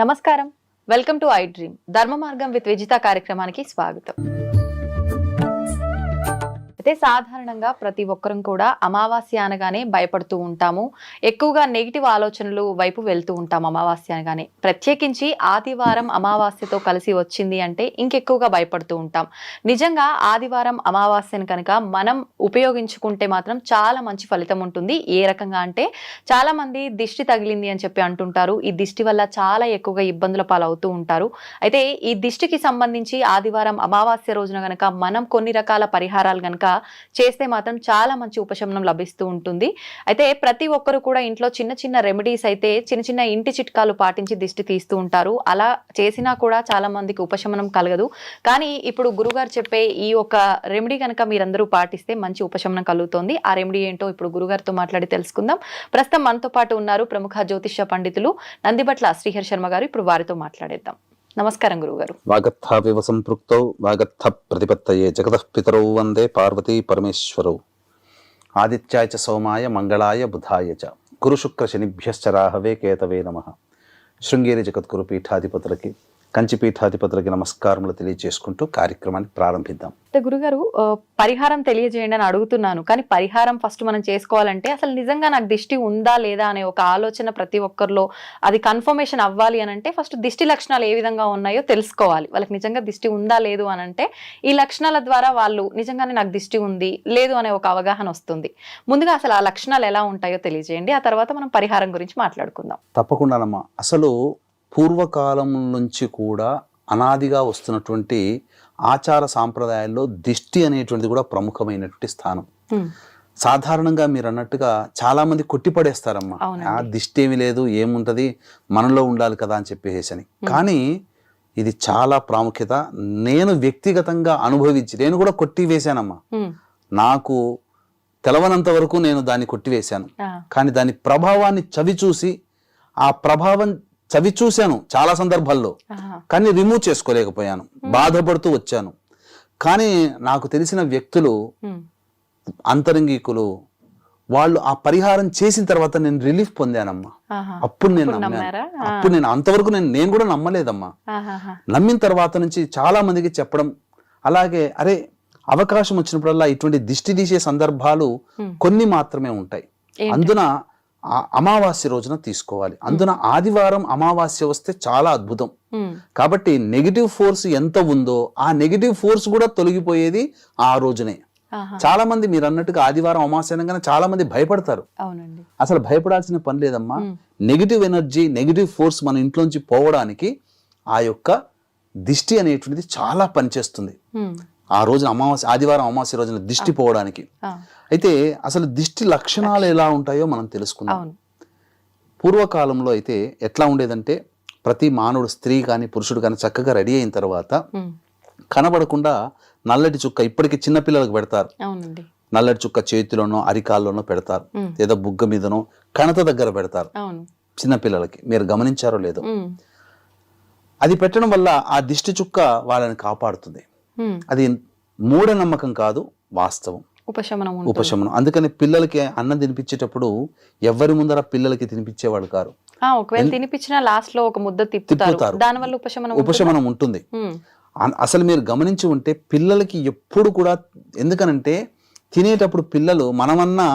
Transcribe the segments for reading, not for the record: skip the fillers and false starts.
నమస్కారం, welcome to I dream. ధర్మ మార్గం విత్ విజిత కార్యక్రమానికి స్వాగతం. అయితే సాధారణంగా ప్రతి ఒక్కరం కూడా అమావాస్య అనగానే భయపడుతూ ఉంటాము. ఎక్కువగా నెగిటివ్ ఆలోచనలు వైపు వెళ్తూ ఉంటాం. అమావాస్య అనగానే ప్రత్యేకించి ఆదివారం అమావాస్యతో కలిసి వచ్చింది అంటే ఇంకెక్కువగా భయపడుతూ ఉంటాం. నిజంగా ఆదివారం అమావాస్యను కనుక మనం ఉపయోగించుకుంటే మాత్రం చాలా మంచి ఫలితం ఉంటుంది. ఏ రకంగా అంటే చాలా మంది దిష్టి తగిలింది అని చెప్పి అంటుంటారు. ఈ దిష్టి వల్ల చాలా ఎక్కువగా ఇబ్బందుల పాలవుతూ ఉంటారు. అయితే ఈ దిష్టికి సంబంధించి ఆదివారం అమావాస్య రోజున గనక మనం కొన్ని రకాల పరిహారాలు గనక చేస్తే మాత్రం చాలా మంచి ఉపశమనం లభిస్తూ ఉంటుంది. అయితే ప్రతి ఒక్కరు కూడా ఇంట్లో చిన్న చిన్న రెమెడీస్ అయితే చిన్న చిన్న ఇంటి చిట్కాలు పాటించి దిష్టి తీస్తూ ఉంటారు. అలా చేసినా కూడా చాలా మందికి ఉపశమనం కలగదు. కానీ ఇప్పుడు గురుగారు చెప్పే ఈ ఒక రెమెడీ కనుక మీరందరూ పాటిస్తే మంచి ఉపశమనం కలుగుతుంది. ఆ రెమెడీ ఏంటో ఇప్పుడు గురుగారితో మాట్లాడి తెలుసుకుందాం. ప్రస్తుతం మనతో పాటు ఉన్నారు ప్రముఖ జ్యోతిష్య పండితులు నందిబట్ల శ్రీహరి శర్మ గారు. ఇప్పుడు వారితో మాట్లాడేద్దాం. నమస్కారం గురుగారు. వాగర్థావివ సంపృక్తౌ వాగర్థ ప్రతిపత్తయే జగతః పితరౌ వందే పార్వతీ పరమేశ్వరౌ. ఆదిత్యాయ చ సోమాయ మంగళాయ బుధాయ చ గురు శుక్ర శనిభ్యశ్చ రాహవే కేతవే నమః. శృంగేరి జగద్గురు పీఠాధిపతులకి కంచి పీఠాధిపతులకి నమస్కారములు తెలియజేసుకుంటూ కార్యక్రమాన్ని ప్రారంభిద్దాం. గురుగారు, పరిహారం తెలియజేయండి అని అడుగుతున్నాను. కానీ పరిహారం ఫస్ట్ మనం చేసుకోవాలంటే అసలు నిజంగా నాకు దిష్టి ఉందా లేదా అనే ఒక ఆలోచన ప్రతి ఒక్కరిలో అది కన్ఫర్మేషన్ అవ్వాలి అని అంటే ఫస్ట్ దిష్టి లక్షణాలు ఏ విధంగా ఉన్నాయో తెలుసుకోవాలి. వాళ్ళకి నిజంగా దిష్టి ఉందా లేదు అని అంటే ఈ లక్షణాల ద్వారా వాళ్ళు నిజంగానే నాకు దిష్టి ఉంది లేదు అనే ఒక అవగాహన వస్తుంది. ముందుగా అసలు ఆ లక్షణాలు ఎలా ఉంటాయో తెలియజేయండి. ఆ తర్వాత మనం పరిహారం గురించి మాట్లాడుకుందాం. తప్పకుండానమ్మా. అసలు పూర్వకాలం నుంచి కూడా అనాదిగా వస్తున్నటువంటి ఆచార సాంప్రదాయాల్లో దిష్టి అనేటువంటిది కూడా ప్రముఖమైనటువంటి స్థానం. సాధారణంగా మీరు అన్నట్టుగా చాలా మంది కొట్టిపడేస్తారమ్మా, ఆ దిష్టి ఏమి లేదు, ఏముంటది, మనలో ఉండాలి కదా అని చెప్పేసి. కానీ ఇది చాలా ప్రాముఖ్యత. నేను వ్యక్తిగతంగా అనుభవించి నేను కూడా కొట్టివేశానమ్మా. నాకు తెలవనంత వరకు నేను దాన్ని కొట్టివేశాను. కానీ దాని ప్రభావాన్ని చవి చూసి ఆ ప్రభావం చవి చూశాను చాలా సందర్భాల్లో, కానీ రిమూవ్ చేసుకోలేకపోయాను, బాధపడుతూ వచ్చాను. కానీ నాకు తెలిసిన వ్యక్తులు, అంతరంగికులు, వాళ్ళు ఆ పరిహారం చేసిన తర్వాత నేను రిలీఫ్ పొందానమ్మా. అప్పుడు నేను అంతవరకు నేను కూడా నమ్మలేదమ్మా. నమ్మిన తర్వాత నుంచి చాలా మందికి చెప్పడం, అలాగే అరే అవకాశం వచ్చినప్పుడల్లా ఇటువంటి దిష్టి తీసే సందర్భాలు కొన్ని మాత్రమే ఉంటాయి. అందున అమావాస్య రోజున తీసుకోవాలి. అందున ఆదివారం అమావాస్య వస్తే చాలా అద్భుతం. కాబట్టి నెగిటివ్ ఫోర్స్ ఎంత ఉందో ఆ నెగిటివ్ ఫోర్స్ కూడా తొలగిపోయేది ఆ రోజునే. చాలా మంది మీరు అన్నట్టుగా ఆదివారం అమావాస్య అనగానే చాలా మంది భయపడతారు. అసలు భయపడాల్సిన పని లేదమ్మా. నెగిటివ్ ఎనర్జీ, నెగిటివ్ ఫోర్స్ మన ఇంట్లోంచి పోవడానికి ఆ యొక్క దిష్టి అనేటువంటిది చాలా పనిచేస్తుంది. ఆ రోజున ఆదివారం అమావాస్య రోజున దిష్టి పోవడానికి. అయితే అసలు దిష్టి లక్షణాలు ఎలా ఉంటాయో మనం తెలుసుకుందాం. పూర్వకాలంలో అయితే ఎట్లా ఉండేదంటే ప్రతి మానవుడు, స్త్రీ కానీ పురుషుడు కానీ చక్కగా రెడీ అయిన తర్వాత కనబడకుండా నల్లటి చుక్క, ఇప్పటికీ చిన్నపిల్లలకు పెడతారు, నల్లటి చుక్క చేతిలోనో అరికాల్లోనో పెడతారు, లేదా బుగ్గ మీదనో కణత దగ్గర పెడతారు చిన్నపిల్లలకి. మీరు గమనించారో లేదో. అది పెట్టడం వల్ల ఆ దిష్టి చుక్క వాళ్ళని కాపాడుతుంది. అది మూఢనమ్మకం కాదు, వాస్తవం, ఉపశమనం. అందుకని పిల్లలకి అన్నం తినిపించేటప్పుడు ఎవరి ముందర పిల్లలకి తినిపించేవాడు కాదు. ఒకవేళ తినిపించినా లాస్ట్ లో ఒక ముద్ద తిప్పుతారు, దానివల్ల ఉపశమనం ఉంటుంది. అసలు మీరు గమనించి ఉంటే పిల్లలకి ఎప్పుడు కూడా, ఎందుకనంటే తినేటప్పుడు పిల్లలు మనమన్నా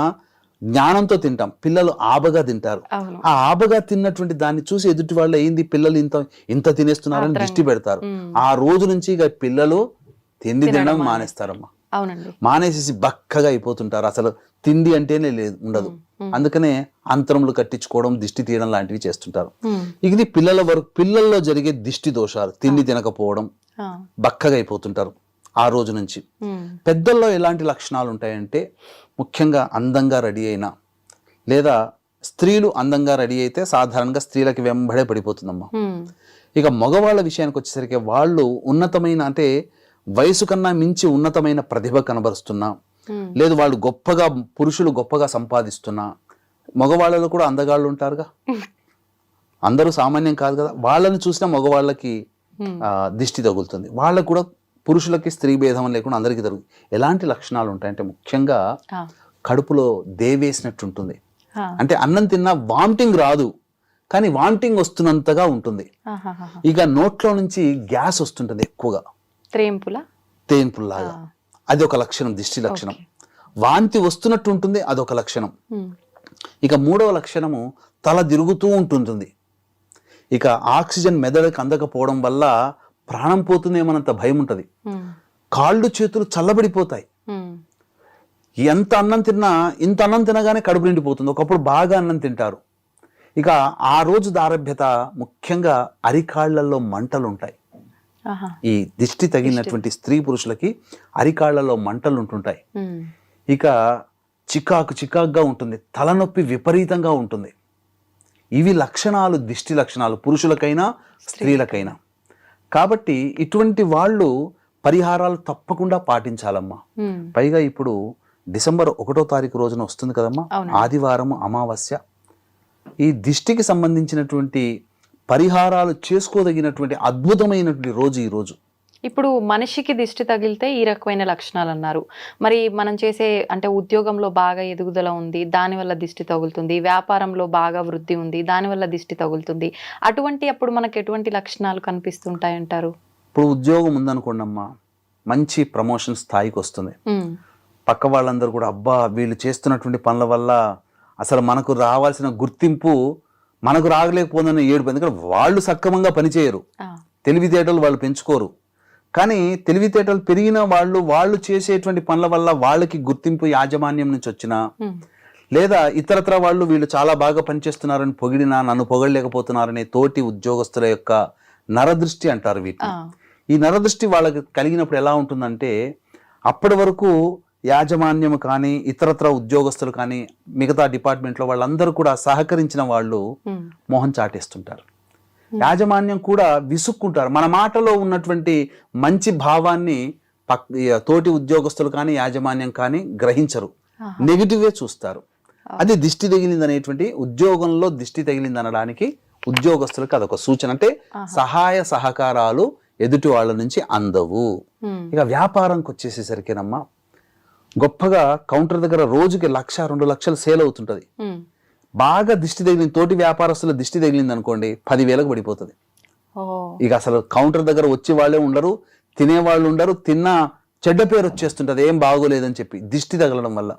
జ్ఞానంతో తింటాం, పిల్లలు ఆబగా తింటారు. ఆ ఆబగా తిన్నటువంటి దాన్ని చూసి ఎదుటి వాళ్ళు ఏంది పిల్లలు ఇంత తినేస్తున్నారని దృష్టి పెడతారు. ఆ రోజు నుంచి ఇక పిల్లలు తిండి తినడం మానేస్తారమ్మా. మానేసేసి బక్కగా అయిపోతుంటారు. అసలు తిండి అంటేనే ఉండదు. అందుకనే అంతరములు కట్టించుకోవడం, దిష్టి తీయడం లాంటివి చేస్తుంటారు. ఇది పిల్లల్లో జరిగే దిష్టి దోషాలు. తిండి తినకపోవడం, బక్కగా అయిపోతుంటారు ఆ రోజు నుంచి. పెద్దల్లో ఎలాంటి లక్షణాలు ఉంటాయంటే ముఖ్యంగా అందంగా రెడీ అయినా, లేదా స్త్రీలు అందంగా రెడీ అయితే సాధారణంగా స్త్రీలకి వెంబడే పడిపోతుందమ్మా. ఇక మగవాళ్ళ విషయానికి వచ్చేసరికి వాళ్ళు ఉన్నతమైన, అంటే వయసు కన్నా మించి ఉన్నతమైన ప్రతిభ కనబరుస్తున్నా, లేదు వాళ్ళు గొప్పగా, పురుషులు గొప్పగా సంపాదిస్తున్నా, మగవాళ్ళలో కూడా అందగాళ్ళు ఉంటారుగా, అందరూ సామాన్యం కాదు కదా, వాళ్ళని చూసినా మగవాళ్ళకి దిష్టి తగులుతుంది. వాళ్ళకు కూడా పురుషులకి స్త్రీ భేదం లేకుండా అందరికీ తగులుతుంది. ఎలాంటి లక్షణాలు ఉంటాయంటే ముఖ్యంగా కడుపులో దేవేసినట్టు ఉంటుంది. అంటే అన్నం తిన్నా వామిటింగ్ రాదు, కానీ వామిటింగ్ వస్తున్నంతగా ఉంటుంది. ఆహాహాహా. ఇక నోట్లో నుంచి గ్యాస్ వస్తుంటుంది ఎక్కువగా, త్రేంపులా? తేన్పుల్లాగా. అది ఒక లక్షణం, దిష్టి లక్షణం. వాంతి వస్తున్నట్టు ఉంటుంది, అదొక లక్షణం. ఇక మూడవ లక్షణము తల తిరుగుతూ ఉంటుంటుంది. ఇక ఆక్సిజన్ మెదడుకి అందకపోవడం వల్ల ప్రాణం పోతుందేమన్నంత భయం ఉంటుంది. కాళ్ళు చేతులు చల్లబడిపోతాయి. ఎంత అన్నం తిన్నా, ఇంత అన్నం తినగానే కడుపు నిండిపోతుంది. ఒకప్పుడు బాగా అన్నం తింటారు. ఇక ఆ రోజు దారభ్యత ముఖ్యంగా అరికాళ్లలో మంటలు ఉంటాయి. ఈ దిష్టి తగిలినటువంటి స్త్రీ పురుషులకి అరికాళ్లలో మంటలు ఉంటుంటాయి. ఇక చికాకుగా ఉంటుంది, తలనొప్పి విపరీతంగా ఉంటుంది. ఇవి లక్షణాలు, దిష్టి లక్షణాలు పురుషులకైనా స్త్రీలకైనా. కాబట్టి ఇటువంటి వాళ్ళు పరిహారాలు తప్పకుండా పాటించాలమ్మా. పైగా ఇప్పుడు డిసెంబర్ 1వ తారీఖు రోజున వస్తుంది కదమ్మా, ఆదివారం అమావాస్య. ఈ దిష్టికి సంబంధించినటువంటి పరిహారాలు చేసుకోదగినటువంటి అద్భుతమైనటువంటి రోజు ఈ రోజు. ఇప్పుడు మనిషికి దిష్టి తగిలితే ఈ రకమైన లక్షణాలు అన్నారు. మరి మనం చేసే అంటే ఉద్యోగంలో బాగా ఎదుగుదల ఉంది, దానివల్ల దిష్టి తగులుతుంది. వ్యాపారంలో బాగా వృద్ధి ఉంది, దానివల్ల దిష్టి తగులుతుంది. అటువంటి అప్పుడు మనకు ఎటువంటి లక్షణాలు కనిపిస్తుంటాయంటారు? ఇప్పుడు ఉద్యోగం ఉందనుకోండి అమ్మా, మంచి ప్రమోషన్ స్థాయికి వస్తుంది. పక్క వాళ్ళందరూ కూడా అబ్బా వీళ్ళు చేస్తున్నటువంటి పనుల వల్ల అసలు మనకు రావాల్సిన గుర్తింపు మనకు రాగలేకపోతుందని ఏడుపు. ఎందుకంటే వాళ్ళు సక్రమంగా పనిచేయరు, తెలివితేటలు వాళ్ళు పెంచుకోరు. కానీ తెలివితేటలు పెరిగిన వాళ్ళు చేసేటువంటి పనుల వల్ల వాళ్ళకి గుర్తింపు యాజమాన్యం నుంచి వచ్చినా, లేదా ఇతరత్ర వాళ్ళు వీళ్ళు చాలా బాగా పనిచేస్తున్నారని పొగిడినా నన్ను పొగడలేకపోతున్నారనే తోటి ఉద్యోగస్తుల యొక్క నరదృష్టి అంటారు వీటిని. ఈ నరదృష్టి వాళ్ళకి కలిగినప్పుడు ఎలా ఉంటుందంటే, అప్పటి వరకు యాజమాన్యం కానీ ఇతరత్ర ఉద్యోగస్తులు కానీ మిగతా డిపార్ట్మెంట్లో వాళ్ళందరూ కూడా సహకరించిన వాళ్ళు మొహం చాటేస్తుంటారు. యాజమాన్యం కూడా విసుక్కుంటారు. మన మాటలో ఉన్నటువంటి మంచి భావాన్ని తోటి ఉద్యోగస్తులు కానీ యాజమాన్యం కానీ గ్రహించరు, నెగిటివ్గా చూస్తారు. అది దిష్టి తగిలింది అనేటువంటి, ఉద్యోగంలో దిష్టి తగిలింది అనడానికి ఉద్యోగస్తులకు అదొక సూచన. అంటే సహాయ సహకారాలు ఎదుటి వాళ్ళ నుంచి అందవు. ఇక వ్యాపారంకి వచ్చేసేసరికేనమ్మా, గొప్పగా కౌంటర్ దగ్గర రోజుకి 1,00,000 2,00,000 సేల్ అవుతుంటది. బాగా దిష్టి తగిలింది, తోటి వ్యాపారస్తుల దిష్టి తగిలింది అనుకోండి, 10,000కు పడిపోతుంది. ఇక అసలు కౌంటర్ దగ్గర వచ్చి వాళ్ళే ఉండరు, తినేవాళ్ళు ఉండరు, తిన్న చెడ్డ పేరు వచ్చేస్తుంటది, ఏం బాగోలేదని చెప్పి దిష్టి తగలడం వల్ల.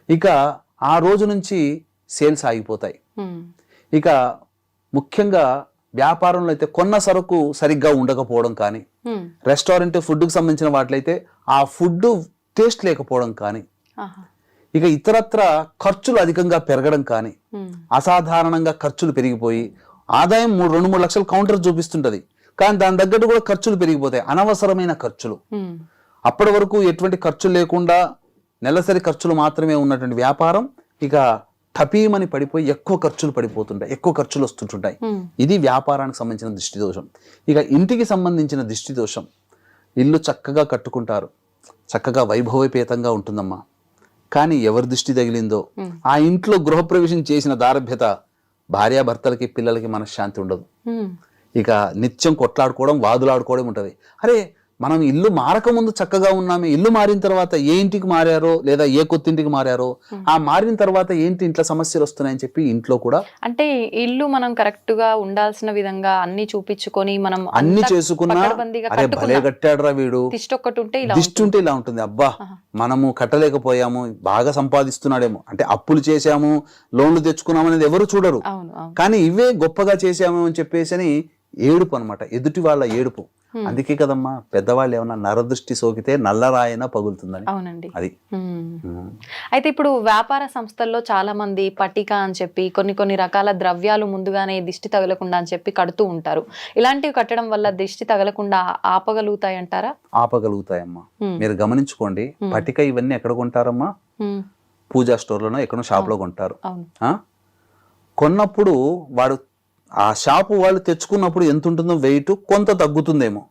ఇక ఆ రోజు నుంచి సేల్స్ ఆగిపోతాయి. ఇక ముఖ్యంగా వ్యాపారంలో అయితే కొన్న సరుకు సరిగ్గా ఉండకపోవడం కానీ, రెస్టారెంట్ ఫుడ్కి సంబంధించిన వాటిలైతే ఆ ఫుడ్ టేస్ట్ లేకపోవడం కానీ, ఇక ఇతరత్ర ఖర్చులు అధికంగా పెరగడం కానీ, అసాధారణంగా ఖర్చులు పెరిగిపోయి ఆదాయం 2-3 లక్షలు కౌంటర్ చూపిస్తుంటది, కానీ దాని తగ్గట్టు కూడా ఖర్చులు పెరిగిపోతాయి, అనవసరమైన ఖర్చులు. అప్పటి వరకు ఎటువంటి ఖర్చులు లేకుండా నెలసరి ఖర్చులు మాత్రమే ఉన్నటువంటి వ్యాపారం ఇక టపీమని పడిపోయి ఎక్కువ ఖర్చులు పడిపోతుంటాయి, ఎక్కువ ఖర్చులు వస్తుంటుంటాయి. ఇది వ్యాపారానికి సంబంధించిన దిష్టి దోషం. ఇక ఇంటికి సంబంధించిన దిష్టి దోషం, ఇల్లు చక్కగా కట్టుకుంటారు, చక్కగా వైభవపేతంగా ఉంటుందమ్మా, కానీ ఎవరి దృష్టి తగిలిందో ఆ ఇంట్లో గృహప్రవేశం చేసిన దారభ్యత భార్యాభర్తలకి పిల్లలకి మనశ్శాంతి ఉండదు. ఇక నిత్యం కొట్లాడుకోవడం, వాదులాడుకోవడం ఉంటది. అరే మనం ఇల్లు మారక ముందు చక్కగా ఉన్నామే, ఇల్లు మారిన తర్వాత ఏ ఇంటికి మారారో లేదా ఏ కొత్త ఇంటికి మారారో, ఆ మారిన తర్వాత ఏంటి ఇంట్లో సమస్యలు వస్తున్నాయని చెప్పి ఇంట్లో కూడా అంటే ఇల్లు మనం కరెక్ట్ గా ఉండాల్సిన విధంగా అన్ని చూపించుకొని మనం అన్ని చేసుకున్నా, అరే భలే కట్టాడురా వీడు, దిష్టి ఉంటే ఇలా ఉంటుంది, అబ్బా మనము కట్టలేకపోయాము, బాగా సంపాదిస్తున్నాడేమో, అంటే అప్పులు చేశాము, లోన్లు తెచ్చుకున్నాము అనేది ఎవరు చూడరు, కానీ ఇవే గొప్పగా చేశాము అని చెప్పేసి ఏడుపు అనమాట, ఎదుటి వాళ్ళ ఏడుపు. అందుకే కదమ్మా పెద్దవాళ్ళు ఏమన్నా నరదృష్టి సోకితే నల్లరాయన పగులుతుందని. అవునండి, అది. అయితే ఇప్పుడు వ్యాపార సంస్థల్లో చాలా మంది పట్టిక అని చెప్పి కొన్ని రకాల ద్రవ్యాలు ముందుగానే దిష్టి తగలకుండా అని చెప్పి కడుతూ ఉంటారు. ఇలాంటివి కట్టడం వల్ల దిష్టి తగలకుండా ఆపగలుగుతాయి అంటారా? ఆపగలుగుతాయమ్మా. మీరు గమనించుకోండి, పట్టిక ఇవన్నీ ఎక్కడ కొంటారమ్మా? పూజా స్టోర్లోనో ఎక్కడో షాప్ లో కొంటారు. కొన్నప్పుడు వాడు ఆ షాపు వాళ్ళు తెచ్చుకున్నప్పుడు ఎంత ఉంటుందో వెయిట్ కొంత తగ్గుతుందేమో,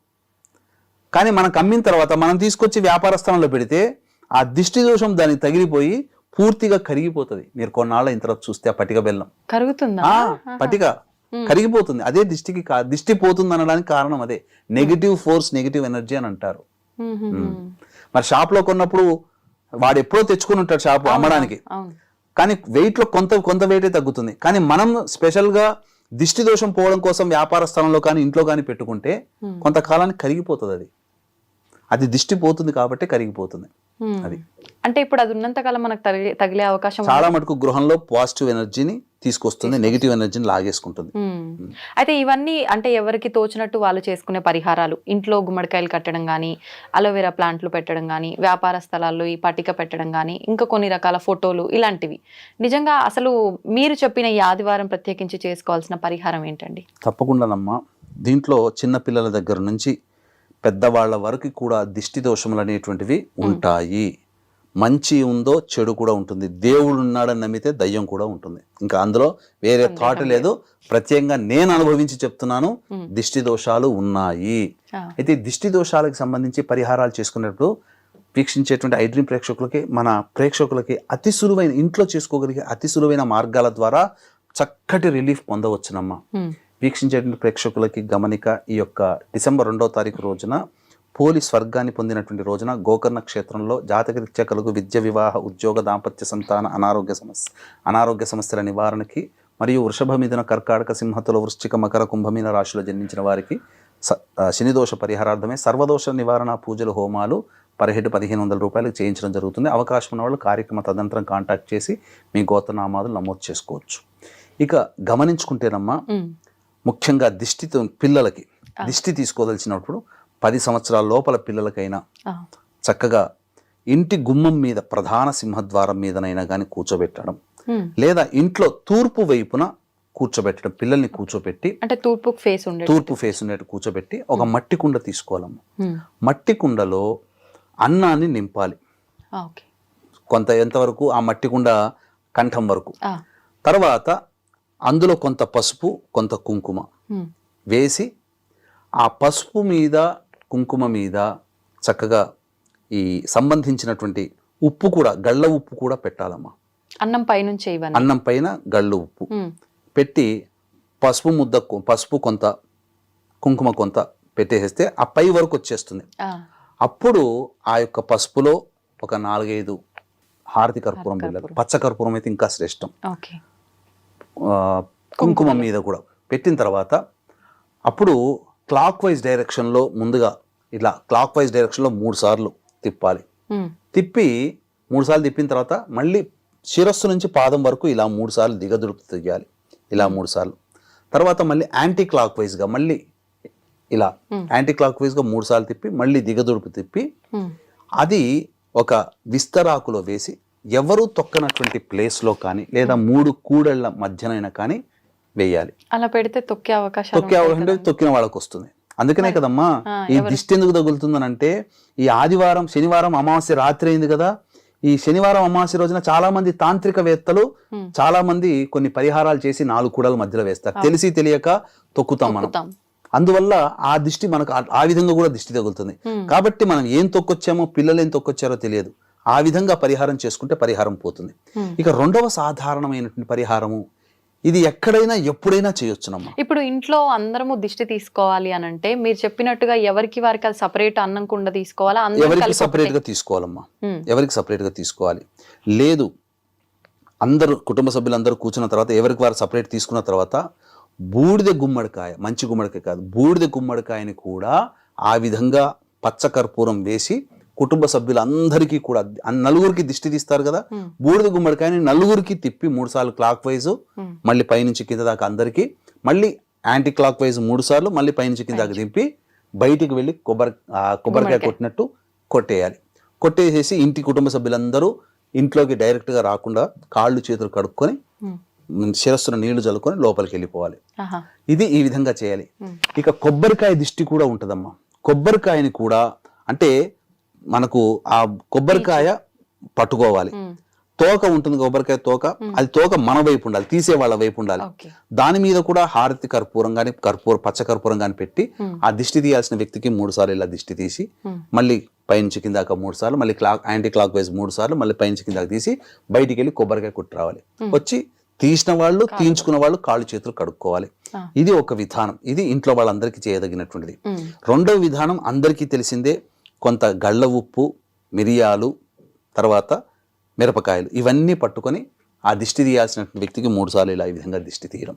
కానీ మనకు అమ్మిన తర్వాత మనం తీసుకొచ్చి వ్యాపార స్థానంలో పెడితే ఆ దిష్టి దోషం దానికి తగిలిపోయి పూర్తిగా కరిగిపోతుంది. మీరు కొన్నాళ్ళ ఇంత తర్వాత చూస్తే ఆ పటిక బెల్లం కరుగుతుందా? పటిక కరిగిపోతుంది. అదే దిష్టికి దిష్టి పోతుంది అనడానికి కారణం అదే, నెగిటివ్ ఫోర్స్, నెగిటివ్ ఎనర్జీ అని అంటారు. మరి షాప్ లో కొన్నప్పుడు వాడు ఎప్పుడో తెచ్చుకుని ఉంటాడు షాపు అమ్మడానికి, కానీ వెయిట్ లో కొంత వెయిటే తగ్గుతుంది. కానీ మనం స్పెషల్ గా దిష్టి దోషం పోవడం కోసం వ్యాపార స్థలంలో కానీ ఇంట్లో కానీ పెట్టుకుంటే కొంతకాలానికి కరిగిపోతుంది. అది దిష్టి పోతుంది కాబట్టి కరిగిపోతుంది. అది అంటే ఇప్పుడు అది ఉన్నంత కాలం మనకు తగిలే అవకాశం చాలా మటుకు గృహంలో పాజిటివ్ ఎనర్జీని తీసుకొస్తుంది, నెగిటివ్ ఎనర్జీని లాగేసుకుంటుంది. అయితే ఇవన్నీ అంటే ఎవరికి తోచినట్టు వాళ్ళు చేసుకునే పరిహారాలు, ఇంట్లో గుమ్మడికాయలు కట్టడం కానీ, అలోవెరా ప్లాంట్లు పెట్టడం కానీ, వ్యాపార స్థలాల్లో ఈ పట్టిక పెట్టడం కానీ, ఇంకా కొన్ని రకాల ఫోటోలు, ఇలాంటివి నిజంగా అసలు మీరు చెప్పిన ఈ ఆదివారం ప్రత్యేకించి చేసుకోవాల్సిన పరిహారం ఏంటండి? తప్పకుండానమ్మా. దీంట్లో చిన్న పిల్లల దగ్గర నుంచి పెద్దవాళ్ల వరకు కూడా దిష్టి దోషములు అనేటువంటివి ఉంటాయి. మంచి ఉందో చెడు కూడా ఉంటుంది. దేవుడు ఉన్నాడని నమ్మితే దయ్యం కూడా ఉంటుంది. ఇంకా అందులో వేరే థాట్ లేదు. ప్రత్యేకంగా నేను అనుభవించి చెప్తున్నాను, దిష్టి దోషాలు ఉన్నాయి. అయితే దిష్టి దోషాలకు సంబంధించి పరిహారాలు చేసుకునేటప్పుడు వీక్షించేటువంటి ఐడ్రీమ్ ప్రేక్షకులకి, మన ప్రేక్షకులకి అతి సులువైన, ఇంట్లో చేసుకోగలిగే అతి సులువైన మార్గాల ద్వారా చక్కటి రిలీఫ్ పొందవచ్చునమ్మా. వీక్షించేటువంటి ప్రేక్షకులకి గమనిక, ఈ యొక్క డిసెంబర్ 2వ తారీఖు రోజున పోలి స్వర్గాన్ని పొందినటువంటి రోజున గోకర్ణ క్షేత్రంలో జాతకరీత్యా కలుగు విద్య, వివాహ, ఉద్యోగ, దాంపత్య, సంతాన, అనారోగ్య సమస్యల నివారణకి మరియు వృషభ మిథున, కర్కాటక, సింహతుల, వృశ్చిక, మకర, కుంభమీన రాశిలో జన్మించిన వారికి శనిదోష పరిహారార్థమే సర్వదోష నివారణ పూజలు, హోమాలు పర్ హెడ్ 1500 రూపాయలకు చేయించడం జరుగుతుంది. అవకాశం ఉన్న వాళ్ళు కార్యక్రమ తదనంతరం కాంటాక్ట్ చేసి మీ గోత్రనామాలు నమోదు చేసుకోవచ్చు. ఇక గమనించుకుంటేనమ్మా, ముఖ్యంగా దిష్టితో పిల్లలకి దిష్టి తీసుకోదలిచినప్పుడు 10 సంవత్సరాల లోపల పిల్లలకైనా చక్కగా ఇంటి గుమ్మం మీద ప్రధాన సింహద్వారం మీదనైనా కానీ కూర్చోబెట్టడం, లేదా ఇంట్లో తూర్పు వైపున కూర్చోబెట్టడం, పిల్లల్ని కూర్చోబెట్టి, అంటే తూర్పు ఫేస్ ఉండేట్టు కూర్చోబెట్టి ఒక మట్టి కుండ తీసుకోవాలమ్మ. మట్టి కుండలో అన్నాన్ని నింపాలి. ఎంతవరకు? ఆ మట్టి కుండ కంఠం వరకు. తర్వాత అందులో కొంత పసుపు, కొంత కుంకుమ వేసి, ఆ పసుపు మీద, కుంకుమ మీద చక్కగా ఈ సంబంధించినటువంటి ఉప్పు కూడా, గళ్ళ ఉప్పు కూడా పెట్టాలమ్మా. అన్నం పైన గళ్ళు ఉప్పు పెట్టి పసుపు కొంత, కుంకుమ కొంత పెట్టేసేస్తే ఆ పై వరకు వచ్చేస్తుంది. అప్పుడు ఆ యొక్క పసుపులో ఒక 4-5 హారతి కర్పూరం బిళ్ళలు, పచ్చ కర్పూరం అయితే ఇంకా శ్రేష్టం, కుంకుమ మీద కూడా పెట్టిన తర్వాత అప్పుడు క్లాక్ వైజ్ డైరెక్షన్లో ముందుగా ఇట్లా క్లాక్ వైజ్ డైరెక్షన్లో 3 సార్లు తిప్పాలి. తిప్పి 3 సార్లు తిప్పిన తర్వాత మళ్ళీ శిరస్సు నుంచి పాదం వరకు ఇలా 3 సార్లు దిగదుడుపు తీయాలి. ఇలా 3 సార్లు. తర్వాత మళ్ళీ యాంటీ క్లాక్ వైజ్గా మళ్ళీ ఇలా యాంటీ క్లాక్ వైజ్గా 3 సార్లు తిప్పి మళ్ళీ దిగదుడుపు తిప్పి అది ఒక విస్తరాకులో వేసి ఎవరు తొక్కనటువంటి ప్లేస్లో కానీ లేదా 3 కూడళ్ల మధ్యనైనా కానీ వేయాలి. అలా పెడితే తొక్కే అవకాశం తొక్కిన వాళ్ళకి వస్తుంది. అందుకనే కదమ్మా ఈ దిష్టి ఎందుకు తగులుతుందని అంటే, ఈ ఆదివారం, శనివారం అమావాస్య రాత్రి అయింది కదా, ఈ శనివారం అమావాస్య రోజున చాలా మంది తాంత్రికవేత్తలు చాలా మంది కొన్ని పరిహారాలు చేసి 4 కూడల మధ్యలో వేస్తారు. తెలిసి తెలియక తొక్కుతాం మనం. అందువల్ల ఆ దిష్టి మనకు ఆ విధంగా కూడా దిష్టి తగులుతుంది. కాబట్టి మనం ఏం తొక్కొచ్చామో, పిల్లలు ఏం తొక్కొచ్చారో తెలియదు. ఆ విధంగా పరిహారం చేసుకుంటే పరిహారం పోతుంది. ఇక 2వ సాధారణమైనటువంటి పరిహారము, ఇది ఎక్కడైనా ఎప్పుడైనా చేయొచ్చునమ్మా. ఇప్పుడు ఇంట్లో అందరము దిష్టి తీసుకోవాలి అని అంటే మీరు చెప్పినట్టుగా ఎవరికి వారికి అది సపరేట్ అన్నం కుండ తీసుకోవాలా? ఎవరికి సపరేట్ గా తీసుకోవాలమ్మా, ఎవరికి సపరేట్ గా తీసుకోవాలి. లేదు, అందరూ కుటుంబ సభ్యులందరూ కూర్చున్న తర్వాత ఎవరికి వారు సపరేట్ తీసుకున్న తర్వాత బూడిద గుమ్మడికాయ, మంచి గుమ్మడికాయ కాదు, బూడిద గుమ్మడికాయని కూడా ఆ విధంగా పచ్చ కర్పూరం వేసి కుటుంబ సభ్యులందరికీ కూడా, 4గురికి దిష్టి తీస్తారు కదా, బూడిద గుమ్మడికాయని 4గురికి తిప్పి 3 సార్లు క్లాక్ వైజ్, మళ్ళీ పైనుంచి కింద దాకా అందరికి, మళ్ళీ యాంటీ క్లాక్ వైజ్ 3 సార్లు, మళ్ళీ పైనుంచి కింద దాకా తిప్పి బయటికి వెళ్ళి కొబ్బరికాయ కొట్టినట్టు కొట్టేయాలి. కొట్టేసేసి ఇంటి కుటుంబ సభ్యులందరూ ఇంట్లోకి డైరెక్ట్ గా రాకుండా కాళ్ళు చేతులు కడుక్కొని శిరస్సును నీళ్లు చల్లుకొని లోపలికి వెళ్ళిపోవాలి. ఇది ఈ విధంగా చేయాలి. ఇక కొబ్బరికాయ దిష్టి కూడా ఉంటదమ్మా. కొబ్బరికాయని కూడా అంటే మనకు ఆ కొబ్బరికాయ పట్టుకోవాలి, తోక ఉంటుంది, కొబ్బరికాయ తోక, అది తోక మన వైపు ఉండాలి, తీసే వాళ్ళ వైపు ఉండాలి. దాని మీద కూడా హారతి కర్పూరం గాని, పచ్చ కర్పూరం గాని పెట్టి ఆ దిష్టి తీయాల్సిన వ్యక్తికి 3 సార్లు ఇలా దిష్టి తీసి మళ్ళీ పైనుంచి కిందాక 3 సార్లు, మళ్ళీ యాంటీ క్లాక్ వైజ్ 3 సార్లు, మళ్ళీ పైనుంచి కిందాక తీసి బయటికి వెళ్ళి కొబ్బరికాయ కొట్టి రావాలి. వచ్చి తీసిన వాళ్ళు, తీయించుకున్న వాళ్ళు కాళ్ళు చేతులు కడుక్కోవాలి. ఇది ఒక విధానం. ఇది ఇంట్లో వాళ్ళందరికీ చేయదగినటువంటిది. 2వ విధానం అందరికీ తెలిసిందే, కొంత గళ్ళ ఉప్పు, మిరియాలు, తర్వాత మిరపకాయలు, ఇవన్నీ పట్టుకొని ఆ దిష్టి తీయాల్సిన వ్యక్తికి 3 సార్లు ఇలా ఈ విధంగా దిష్టి తీయడం,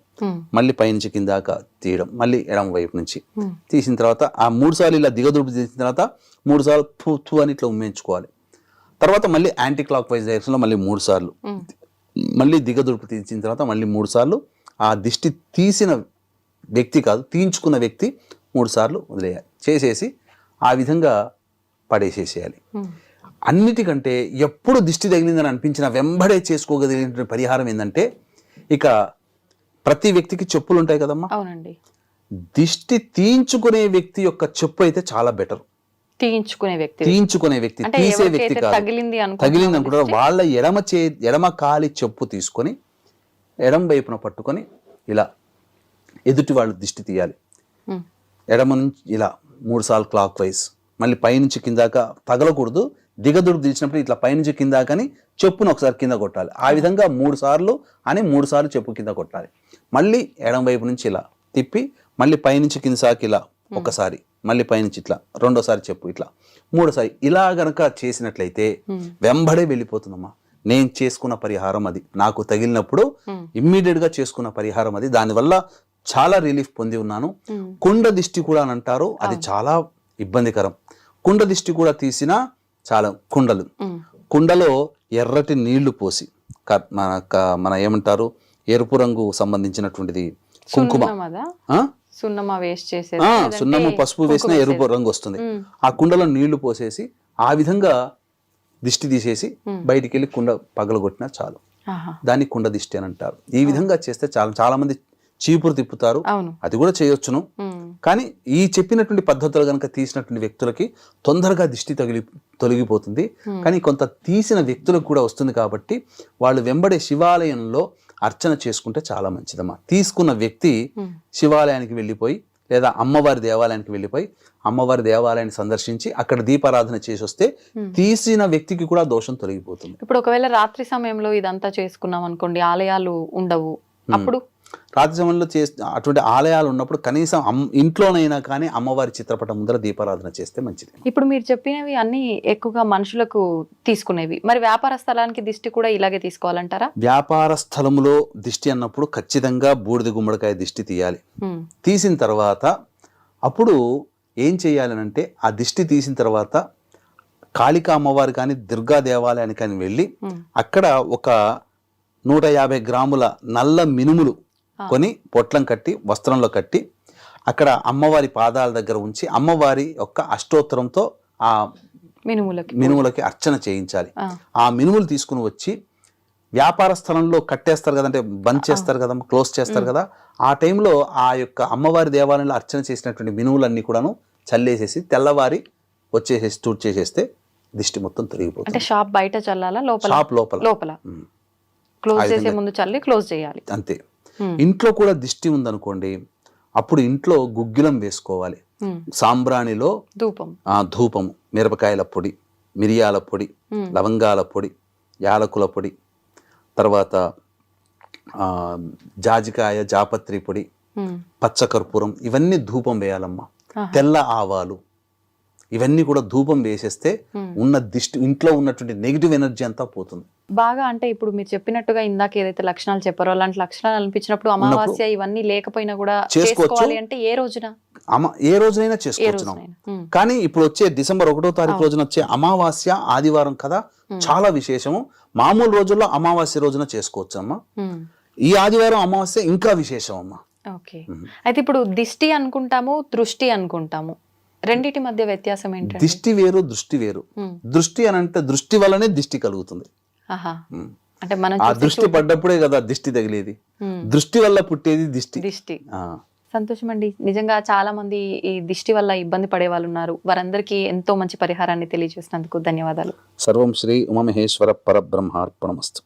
మళ్ళీ పైనుంచి కిందాక తీయడం, మళ్ళీ ఎడమ వైపు నుంచి తీసిన తర్వాత ఆ 3 సార్లు ఇలా దిగదుడుపు తీసిన తర్వాత 3 సార్లు థూ అని ఇట్లా ఉమ్మేయించుకోవాలి. తర్వాత మళ్ళీ యాంటీ క్లాక్ వైజ్ డైరెక్షన్లో మళ్ళీ 3 సార్లు, మళ్ళీ దిగదుడుపు తీసిన తర్వాత మళ్ళీ 3 సార్లు ఆ దిష్టి తీసిన వ్యక్తి కాదు తీయించుకున్న వ్యక్తి 3 సార్లు వదిలేయాలి. చేసేసి ఆ విధంగా పడేసేసేయాలి. అన్నిటికంటే ఎప్పుడు దిష్టి తగిలిందని అనిపించిన వెంబడే చేసుకోగలిగిన పరిహారం ఏంటంటే, ఇక ప్రతి వ్యక్తికి చెప్పులు ఉంటాయి కదమ్మా. అవునండి. దిష్టి తీయించుకునే వ్యక్తి యొక్క చెప్పు అయితే చాలా బెటర్. తీయించుకునే వ్యక్తి తీసే వ్యక్తి కాదు, తగిలింది అనుకుంటారు వాళ్ళ ఎడమ కాలి చెప్పు తీసుకొని ఎడమ వైపున పట్టుకొని ఇలా ఎదుటి వాళ్ళు దిష్టి తీయాలి. ఎడమ నుంచి ఇలా 3 సార్లు క్లాక్ వైజ్, మళ్ళీ పైనుంచి కిందాక తగలకూడదు. దిగదుడుపు తీసినప్పుడు ఇట్లా పైనుంచి కిందాకని చెప్పును ఒకసారి కింద కొట్టాలి. ఆ విధంగా 3 సార్లు అని 3 సార్లు చెప్పు కింద కొట్టాలి. మళ్ళీ ఎడమ వైపు నుంచి ఇలా తిప్పి మళ్ళీ పైనుంచి కింద సాకి ఇలా ఒకసారి, మళ్ళీ పైనుంచి ఇట్లా రెండోసారి చెప్పు ఇట్లా 3సారి ఇలా గనక చేసినట్లయితే వెంబడే వెళ్ళిపోతుందమ్మా. నేను చేసుకున్న పరిహారం అది, నాకు తగిలినప్పుడు ఇమ్మీడియట్ గా చేసుకున్న పరిహారం అది. దానివల్ల చాలా రిలీఫ్ పొంది ఉన్నాను. కుండ దిష్టి కూడా అని అంటారు, అది చాలా ఇబ్బందికరం. కుండ దిష్టి కూడా తీసినా చాలా కుండలో ఎర్రటి నీళ్లు పోసి మన ఏమంటారు ఎరుపు రంగు సంబంధించినటువంటిది కుంకుమ, సున్నము పసుపు వేసిన ఎరుపు రంగు వస్తుంది. ఆ కుండలో నీళ్లు పోసేసి ఆ విధంగా దిష్టి తీసేసి బయటికి వెళ్ళి కుండ పగలగొట్టినా చాలు. దాన్ని కుండ దిష్టి అని అంటారు. ఈ విధంగా చేస్తే చాలా మంది చీపురు తిప్పుతారు, అది కూడా చేయొచ్చును. కానీ ఈ చెప్పినటువంటి పద్ధతులు కనుక తీసినటువంటి వ్యక్తులకి తొందరగా దిష్టి తొలగిపోతుంది. కానీ కొంత తీసిన వ్యక్తులకు కూడా వస్తుంది కాబట్టి వాళ్ళు వెంబడే శివాలయంలో అర్చన చేసుకుంటే చాలా మంచిదమ్మా. తీసుకున్న వ్యక్తి శివాలయానికి వెళ్ళిపోయి లేదా అమ్మవారి దేవాలయానికి వెళ్ళిపోయి అమ్మవారి దేవాలయాన్ని సందర్శించి అక్కడ దీపారాధన చేసి వస్తే తీసిన వ్యక్తికి కూడా దోషం తొలగిపోతుంది. ఇప్పుడు ఒకవేళ రాత్రి సమయంలో ఇదంతా చేసుకున్నాం అనుకోండి, ఆలయాలు ఉండవు, అప్పుడు రాత్రి సమయంలో అటువంటి ఆలయాలు ఉన్నప్పుడు కనీసం ఇంట్లోనైనా కానీ అమ్మవారి చిత్రపటం ముందర దీపారాధన చేస్తే మంచిది. ఇప్పుడు మీరు చెప్పినవి అన్ని ఎక్కువగా మనుషులకు తీసుకునేవి, మరి వ్యాపార స్థలానికి దిష్టి కూడా ఇలాగే తీసుకోవాలంటారా? వ్యాపార స్థలంలో దిష్టి అన్నప్పుడు ఖచ్చితంగా బూడిద గుమ్మడికాయ దిష్టి తీయాలి. తీసిన తర్వాత అప్పుడు ఏం చేయాలనంటే ఆ దిష్టి తీసిన తర్వాత కాళికా అమ్మవారి కానీ దుర్గా దేవాలయానికి కానీ వెళ్ళి అక్కడ ఒక 150 గ్రాముల నల్ల మినుములు కొని పొట్లం కట్టి వస్త్రంలో కట్టి అక్కడ అమ్మవారి పాదాల దగ్గర ఉంచి అమ్మవారి యొక్క అష్టోత్తరంతో ఆ మినుములకి అర్చన చేయించాలి. ఆ మినుములు తీసుకుని వచ్చి వ్యాపార స్థలంలో కట్టేస్తారు కదంటే బంద్ చేస్తారు కదా, క్లోజ్ చేస్తారు కదా, ఆ టైంలో ఆ యొక్క అమ్మవారి దేవాలయంలో అర్చన చేసినటువంటి మినుములన్నీ కూడాను చల్లేసేసి తెల్లవారి వచ్చేసేసి టూర్ చేసేస్తే దిష్టి మొత్తం తొలగిపోతుంది. అంటే షాప్ బయట చల్లాలా, షాప్ లోపల క్లోజ్ చేసే ముందు చల్లి క్లోజ్ చేయాలి అంతే. ఇంట్లో కూడా దిష్టి ఉందనుకోండి, అప్పుడు ఇంట్లో గుగ్గిలం వేసుకోవాలి. సాంబ్రాణిలో ధూపము, మిరపకాయల పొడి, మిరియాల పొడి, లవంగాల పొడి, యాలకుల పొడి, తర్వాత జాజికాయ జాపత్రి పొడి, పచ్చకర్పూరం, ఇవన్నీ ధూపం వేయాలమ్మా. తెల్ల ఆవాలు, ఇవన్నీ కూడా ధూపం వేసేస్తే ఉన్న దిష్టి ఇంట్లో ఉన్నటువంటి నెగిటివ్ ఎనర్జీ అంతా పోతుంది బాగా. అంటే ఇప్పుడు మీరు చెప్పినట్టుగా ఇందాక ఏదైతే లక్షణాలు చెప్పారో అలాంటి లక్షణాలు అనిపించినప్పుడు అమావాస్య ఇవన్నీ లేకపోయినా కూడా చేసుకోవాలి అంటే ఏ రోజునైనా చేసుకోవచ్చు. కానీ ఇప్పుడు వచ్చే డిసెంబర్ 1వ తారీఖు రోజున వచ్చే అమావాస్య ఆదివారం కదా, చాలా విశేషము. మామూలు రోజుల్లో అమావాస్య రోజున చేసుకోవచ్చు అమ్మా, ఈ ఆదివారం అమావాస్య ఇంకా విశేషం అమ్మా. ఓకే, అయితే ఇప్పుడు దిష్టి అనుకుంటాము, దృష్టి అనుకుంటాము, రెండిటి మధ్య వ్యత్యాసం ఏంటంటే? దిష్టి వేరు, దృష్టి వేరు. దృష్టి అని అంటే దృష్టి వల్లనే దిష్టి కలుగుతుంది. అంటే మనం ఆ దృష్టి పడ్డప్పుడే కదా దిష్టి తగిలేది, దృష్టి వల్ల పుట్టేది దిష్టి. సంతోషం అండి, నిజంగా చాలా మంది ఈ దిష్టి వల్ల ఇబ్బంది పడే వాళ్ళు ఉన్నారు, వారందరికీ ఎంతో మంచి పరిహారాన్ని తెలియజేసినందుకు ధన్యవాదాలు. సర్వం శ్రీ ఉమామహేశ్వర పరబ్రహ్మార్పణమస్తు.